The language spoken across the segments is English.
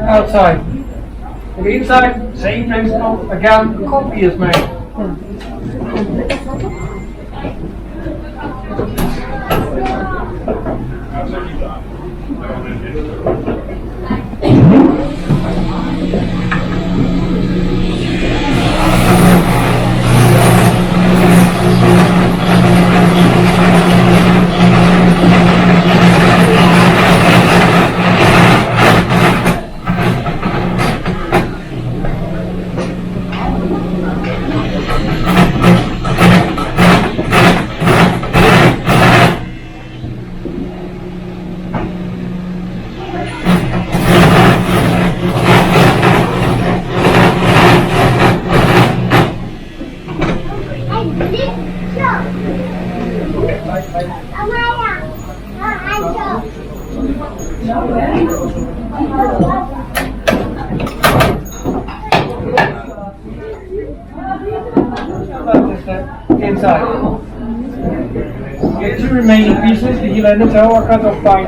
Outside. On the inside, same principle. Again, copy is made. Inside. Get the remaining pieces, de hielen het zo, ik gaat op fijn.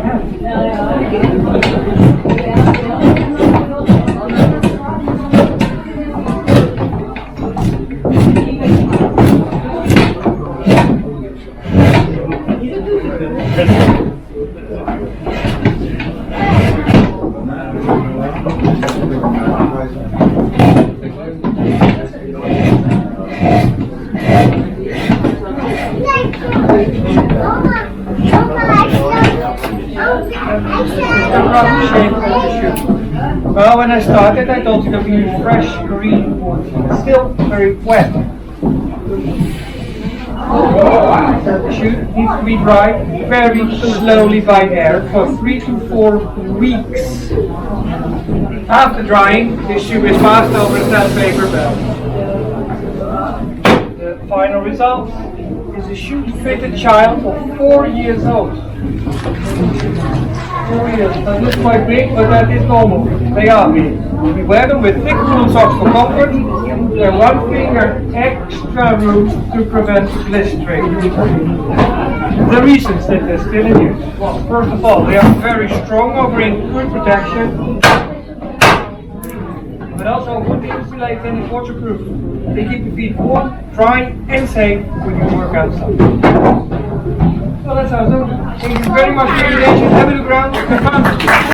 Well, when I started, I thought it would be fresh green wood, still very wet. The shoe needs to be dried very slowly by air for 3 to 4 weeks. After drying, the shoe is passed over a sandpaper belt. The final result is a shoe to fit a child of 4 years old. 4 years. That looks quite big, but that is normal. They are big. We wear them with thick woolen socks for comfort, and 1 finger extra room to prevent blistering. The reasons that they're still in use. Well, first of all, they are very strong, offering good protection, but also wood insulated and is waterproof. They keep the feet warm, dry, and safe when you work outside. So that's how. Thank you very much for your attention. Have a look around.